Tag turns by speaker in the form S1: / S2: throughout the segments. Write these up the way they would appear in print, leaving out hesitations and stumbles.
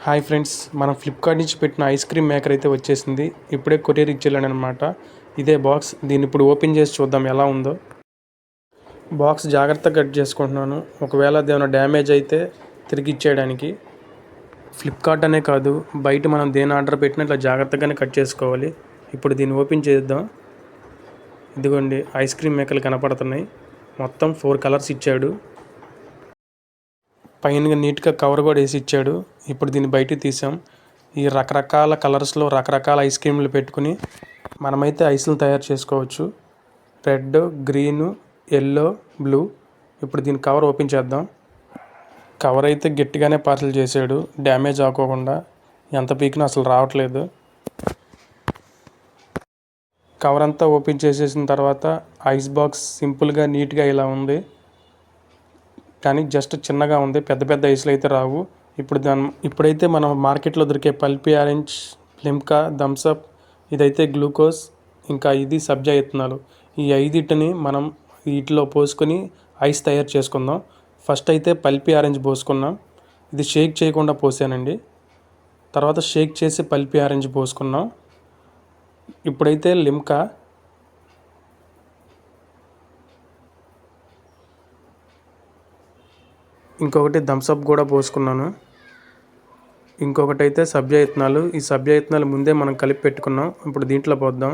S1: Hi friends, మనం Flipkart నుంచి పెట్టిన ఐస్ క్రీమ్ మేకర్ అయితే వచ్చేసింది. ఇప్పుడే కొరియర్ ఇచ్చేళ్ళాను అనమాట. ఇదే బాక్స్. దీన్ని ఇప్పుడు ఓపెన్ చేసి చూద్దాం ఎలా ఉందో. బాక్స్ జాగ్రత్తగా కట్ చేసుకుంటున్నాను, ఒకవేళ ఏదైనా డ్యామేజ్ అయితే తిరిగి ఇచ్చేయడానికి. ఫ్లిప్కార్ట్ అనే కాదు, బయట మనం దేని ఆర్డర్ పెట్టినా ఇట్లా జాగ్రత్తగానే కట్ చేసుకోవాలి. ఇప్పుడు దీన్ని ఓపెన్ చేద్దాం. ఇదిగోండి, ఐస్ క్రీమ్ మేకర్లు కనపడుతున్నాయి. మొత్తం 4 కలర్స్ ఇచ్చాడు. పైన నీట్గా కవర్ కూడా వేసి ఇచ్చాడు. ఇప్పుడు దీన్ని బయటికి తీసాం. ఈ రకరకాల కలర్స్లో రకరకాల ఐస్ క్రీమ్లు పెట్టుకుని మనమైతే ఐస్లు తయారు చేసుకోవచ్చు. Red, green, yellow, blue. ఇప్పుడు దీని కవర్ ఓపెన్ చేద్దాం. కవర్ అయితే గట్టిగానే పార్సల్ చేశాడు, డ్యామేజ్ అవ్వకుండా. ఎంత పీకినా అసలు రావట్లేదు. కవర్ అంతా ఓపెన్ చేసేసిన తర్వాత ఐస్ బాక్స్ సింపుల్గా నీట్గా ఇలా ఉంది. కానీ జస్ట్ చిన్నగా ఉంది, పెద్ద పెద్ద ఐస్లు అయితే రావు. ఇప్పుడైతే మనం మార్కెట్లో దొరికే పల్పీ ఆరెంజ్, లిమ్కా, థమ్సప్, ఇదైతే గ్లూకోజ్, ఇంకా ఇది సబ్జా ఇత్తనాలు. ఈ 5 మనం వీటిలో పోసుకొని ఐస్ తయారు చేసుకుందాం. ఫస్ట్ అయితే పల్పీ ఆరెంజ్ పోసుకున్నాం. ఇది షేక్ చేయకుండా పోసానండి. తర్వాత షేక్ చేసి పల్పీ ఆరెంజ్ పోసుకున్నాం. ఇప్పుడైతే లిమ్కా, ఇంకొకటి థమ్సప్ కూడా పోసుకున్నాను. ఇంకొకటి అయితే సబ్జా ఇత్తనాలు. ఈ సబ్జా ఇత్తనాలు ముందే మనం కలిపి పెట్టుకున్నాం. ఇప్పుడు దీంట్లో పోద్దాం.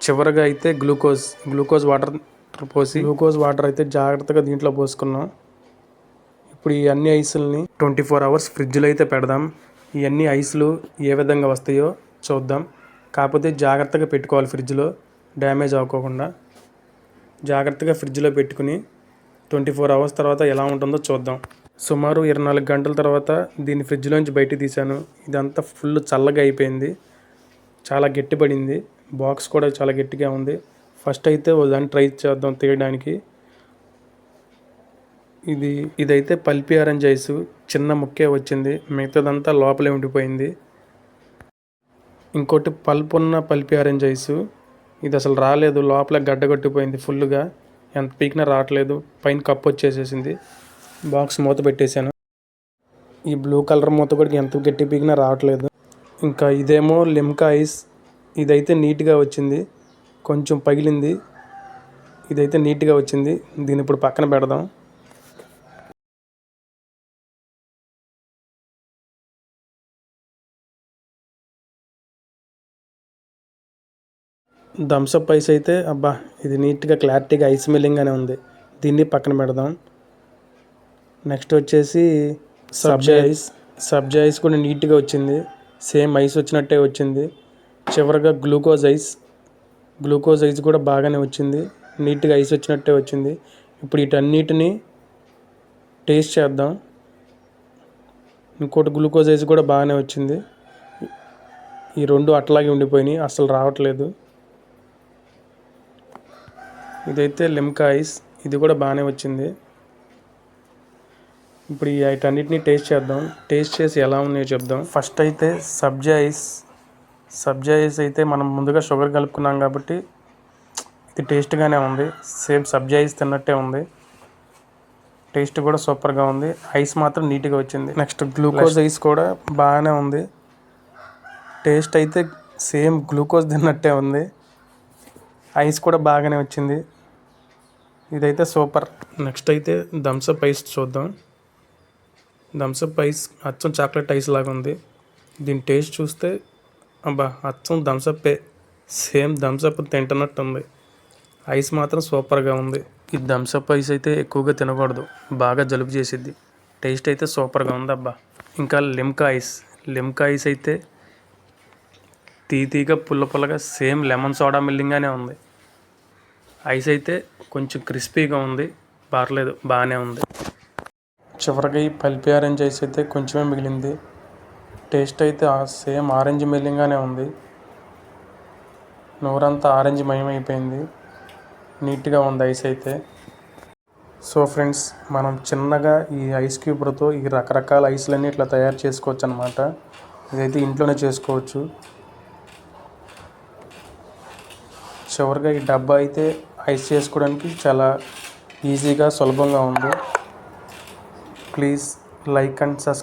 S1: చివరగా అయితే గ్లూకోజ్ వాటర్ పోసి, గ్లూకోజ్ వాటర్ అయితే జాగ్రత్తగా దీంట్లో పోసుకున్నాం. ఇప్పుడు ఈ అన్ని ఐసుల్ని 24 అవర్స్ ఫ్రిడ్జ్లో అయితే పెడదాం. ఈ అన్ని ఐసులు ఏ విధంగా వస్తాయో చూద్దాం. కాకపోతే జాగ్రత్తగా పెట్టుకోవాలి, ఫ్రిడ్జ్లో డ్యామేజ్ అవ్వకుండా. జాగ్రత్తగా ఫ్రిడ్జ్లో పెట్టుకుని 24 అవర్స్ తర్వాత ఎలా ఉంటుందో చూద్దాం. సుమారు 24 గంటల తర్వాత దీన్ని ఫ్రిడ్జ్లోంచి బయటికి తీశాను. ఇదంతా ఫుల్ చల్లగా అయిపోయింది, చాలా గట్టిపడింది. బాక్స్ కూడా చాలా గట్టిగా ఉంది. ఫస్ట్ అయితే దాన్ని ట్రై చేద్దాం తీయడానికి. ఇదైతే పల్పీ ఆరెంజ్ ఐసు, చిన్న ముక్కే వచ్చింది, మిగతాదంతా లోపలే ఉండిపోయింది. ఇంకోటి పల్ప్ ఉన్న పల్పీ ఆరెంజ్ ఐసు, ఇది అసలు రాలేదు, లోపల గడ్డగట్టిపోయింది ఫుల్గా. ఎంత పీకినా రావట్లేదు, పైన కప్పు వచ్చేసేసింది. బాక్స్ మూత పెట్టేశాను. ఈ బ్లూ కలర్ మూత కూడా ఎంత గట్టి పీకినా రావట్లేదు. ఇంకా ఇదేమో లిమ్కా ఐస్. ఇదైతే నీట్గా వచ్చింది, కొంచెం పగిలింది. ఇదైతే నీట్గా వచ్చింది. దీన్ని ఇప్పుడు పక్కన పెడదాం. థమ్సప్ ఐస్ అయితే అబ్బా, ఇది నీట్గా క్లారిటీగా ఐస్ మిల్లింగ్గానే ఉంది. దీన్ని పక్కన పెడదాం. నెక్స్ట్ వచ్చేసి సబ్జా ఐస్ కూడా నీట్గా వచ్చింది, సేమ్ ఐస్ వచ్చినట్టే వచ్చింది. చివరిగా గ్లూకోజ్ ఐస్ కూడా బాగానే వచ్చింది, నీట్గా ఐస్ వచ్చినట్టే వచ్చింది. ఇప్పుడు వీటన్నిటిని టేస్ట్ చేద్దాం. ఇంకోటి గ్లూకోజ్ ఐస్ కూడా బాగానే వచ్చింది. ఈ రెండు అట్లాగే ఉండిపోయినాయి, అసలు రావట్లేదు. ఇదైతే లిమ్కా ఐస్, ఇది కూడా బాగానే వచ్చింది. ఇప్పుడు వీటన్నిటిని టేస్ట్ చేద్దాం. టేస్ట్ చేసి ఎలా ఉన్నాయో చెప్దాం. ఫస్ట్ అయితే సబ్జా ఐస్ అయితే మనం ముందుగా షుగర్ కలుపుకున్నాం కాబట్టి ఇది టేస్ట్గానే ఉంది. సేమ్ సబ్జా ఐస్ తిన్నట్టే ఉంది, టేస్ట్ కూడా సూపర్గా ఉంది. ఐస్ మాత్రం నీట్గా వచ్చింది. నెక్స్ట్ గ్లూకోజ్ ఐస్ కూడా బాగానే ఉంది, టేస్ట్ అయితే సేమ్ గ్లూకోజ్ తిన్నట్టే ఉంది. ఐస్ కూడా బాగానే వచ్చింది, ఇదైతే సూపర్. నెక్స్ట్ అయితే థమ్సప్ ఐస్ చూద్దాం. థమ్సప్ ఐస్ అచ్చం చాక్లెట్ ఐస్ లాగా ఉంది. దీని టేస్ట్ చూస్తే అబ్బా, అచ్చం థమ్సప్పే, సేమ్ థమ్సప్ తింటున్నట్టు ఉంది. ఐస్ మాత్రం సూపర్గా ఉంది. ఈ థమ్సప్ ఐస్ అయితే ఎక్కువగా తినకూడదు, బాగా జలుబు చేసిద్ది. టేస్ట్ అయితే సూపర్గా ఉంది అబ్బా. ఇంకా లిమ్కా ఐస్ అయితే తీగా పుల్లగా సేమ్ లెమన్ సోడా మిల్లింగ్గానే ఉంది. ఐస్ అయితే కొంచెం క్రిస్పీగా ఉంది, పర్లేదు, బాగానే ఉంది. చివరిగా ఈ పల్పీ ఆరెంజ్ ఐస్ అయితే కొంచెమే మిగిలింది. టేస్ట్ అయితే సేమ్ ఆరెంజ్ మిల్లింగ్గానే ఉంది. నోరంతా ఆరెంజ్ మయమైపోయింది, నీట్గా ఉంది ఐస్ అయితే. సో ఫ్రెండ్స్, మనం చిన్నగా ఈ ఐస్ క్యూబ్లతో ఈ రకరకాల ఐస్లన్నీ ఇట్లా తయారు చేసుకోవచ్చు అన్నమాట. ఇదైతే ఇంట్లోనే చేసుకోవచ్చు. చివరిగా ఈ డబ్బా అయితే ఐస్ చేసుకోవడానికి చాలా ఈజీగా సులభంగా ఉంది. Please like and subscribe.